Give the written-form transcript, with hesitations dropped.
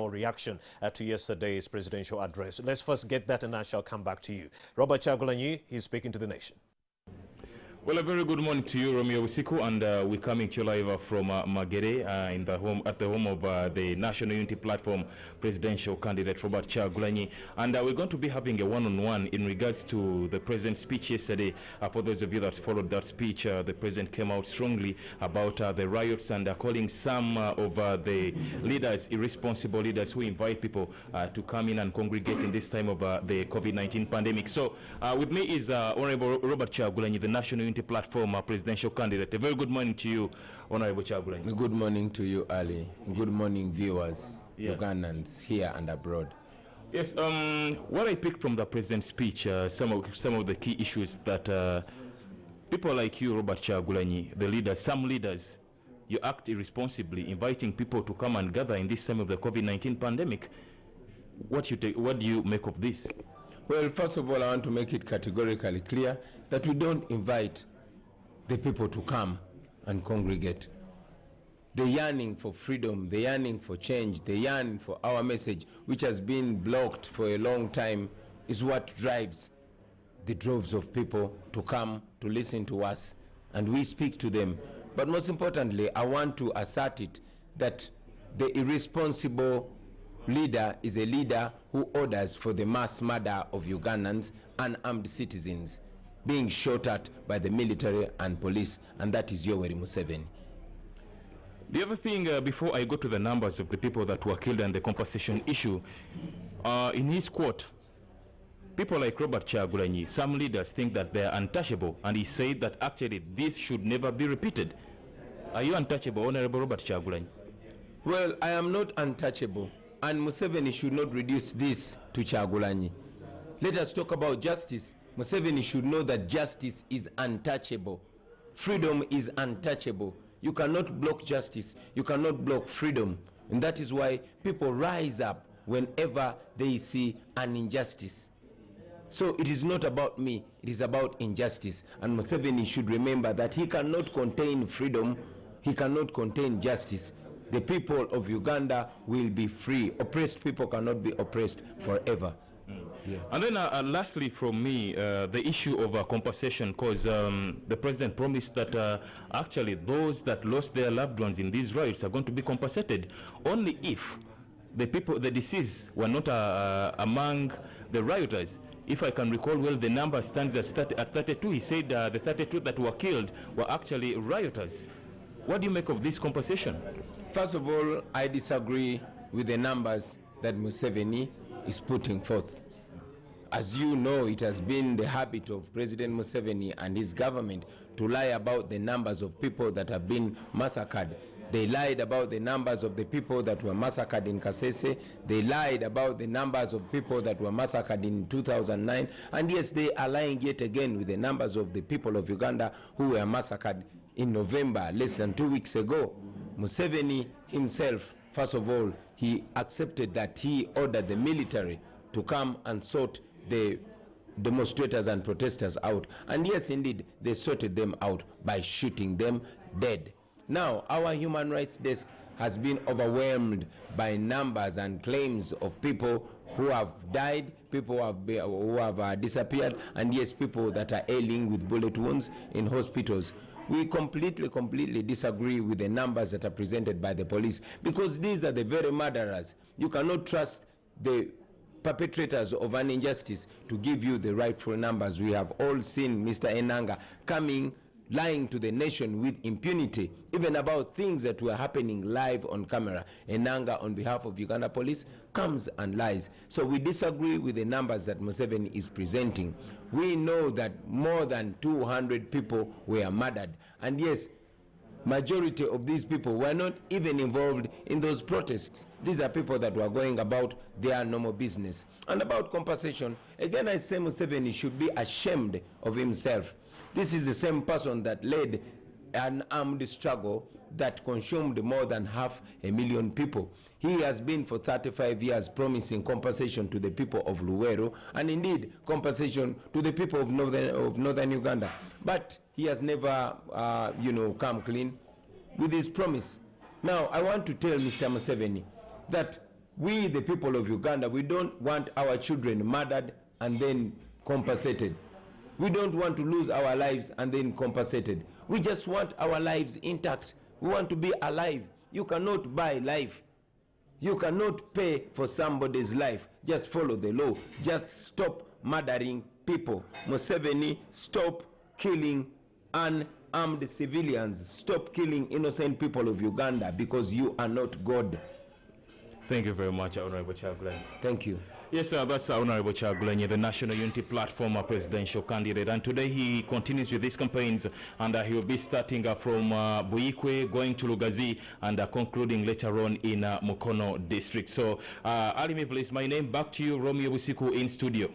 national reaction to yesterday's presidential address. Let's first get that and I shall come back to you. Robert Kyagulanyi is speaking to the nation. Well, a very good morning to you, Romeo Wisiku, and we're coming to you live from Magere at the home of the National Unity Platform presidential candidate Robert Kyagulanyi, and we're going to be having a one-on-one in regards to the president's speech yesterday. For those of you that followed that speech, the president came out strongly about the riots and calling some of the leaders irresponsible leaders who invite people to come in and congregate in this time of the COVID-19 pandemic. So with me is Honorable Robert Kyagulanyi, the National Unity Platform presidential candidate. A very good morning to you, Honorable Kyagulanyi. Good morning to you, Ali. Good morning, viewers, yes. Ugandans here and abroad. Yes, what I picked from the president's speech, some of the key issues that people like you, Robert Kyagulanyi, the leaders, some leaders, you act irresponsibly, inviting people to come and gather in this time of the COVID-19 pandemic. What do you make of this? Well, first of all, I want to make it categorically clear that we don't invite the people to come and congregate. The yearning for freedom, the yearning for change, the yearning for our message, which has been blocked for a long time, is what drives the droves of people to come to listen to us, and we speak to them. But most importantly, I want to assert it that the irresponsible leader is a leader who orders for the mass murder of Ugandans and armed citizens being shot at by the military and police, and that is Yoweri Museveni. The other thing, before I go to the numbers of the people that were killed and the compensation issue, in his quote, people like Robert Kyagulanyi, some leaders think that they are untouchable, and he said that actually this should never be repeated. Are you untouchable, Honorable Robert Kyagulanyi? Well, I am not untouchable, and Museveni should not reduce this to Kyagulanyi. Let us talk about justice. Museveni should know that justice is untouchable. Freedom is untouchable. You cannot block justice. You cannot block freedom. And that is why people rise up whenever they see an injustice. So it is not about me. It is about injustice. And Museveni should remember that he cannot contain freedom. He cannot contain justice. The people of Uganda will be free. Oppressed people cannot be oppressed forever. Yeah. And then lastly from me, the issue of compensation, because the president promised that actually those that lost their loved ones in these riots are going to be compensated only if the deceased were not among the rioters. If I can recall well, the number stands at 32. He said the 32 that were killed were actually rioters. What do you make of this compensation? First of all, I disagree with the numbers that Museveni is putting forth. As you know, it has been the habit of President Museveni and his government to lie about the numbers of people that have been massacred. They lied about the numbers of the people that were massacred in Kasese. They lied about the numbers of people that were massacred in 2009. And yes, they are lying yet again with the numbers of the people of Uganda who were massacred in November, less than 2 weeks ago. Museveni himself, first of all, he accepted that he ordered the military to come and sort the demonstrators and protesters out. And yes, indeed, they sorted them out by shooting them dead. Now, our human rights desk has been overwhelmed by numbers and claims of people who have died, people who have disappeared, and yes, people that are ailing with bullet wounds in hospitals. We completely disagree with the numbers that are presented by the police, because these are the very murderers. You cannot trust the perpetrators of an injustice to give you the rightful numbers. We have all seen Mr. Enanga coming, lying to the nation with impunity, even about things that were happening live on camera. Enanga, on behalf of Uganda Police, comes and lies. So we disagree with the numbers that Museveni is presenting. We know that more than 200 people were murdered. And yes, majority of these people were not even involved in those protests. These are people that were going about their normal business. And about compensation, again I say Museveni should be ashamed of himself. This is the same person that led an armed struggle that consumed more than 500,000 people. He has been for 35 years promising compensation to the people of Luweero, and indeed compensation to the people of northern Uganda. But he has never, come clean with his promise. Now, I want to tell Mr. Museveni that We, the people of Uganda, we don't want our children murdered and then compensated. We don't want to lose our lives and then compensated. We just want our lives intact. We want to be alive. You cannot buy life. You cannot pay for somebody's life. Just follow the law. Just stop murdering people. Museveni, stop killing unarmed civilians. Stop killing innocent people of Uganda, because you are not God. Thank you very much, Honorable Kyagulanyi. Thank you. Yes, that's Honorable Kyagulanyi, the National Unity Platform presidential candidate. And today he continues with these campaigns, and he will be starting from Buikwe, going to Lugazi, and concluding later on in Mukono district. So, Ali Mivlis, my name, back to you, Romeo Busiku in studio.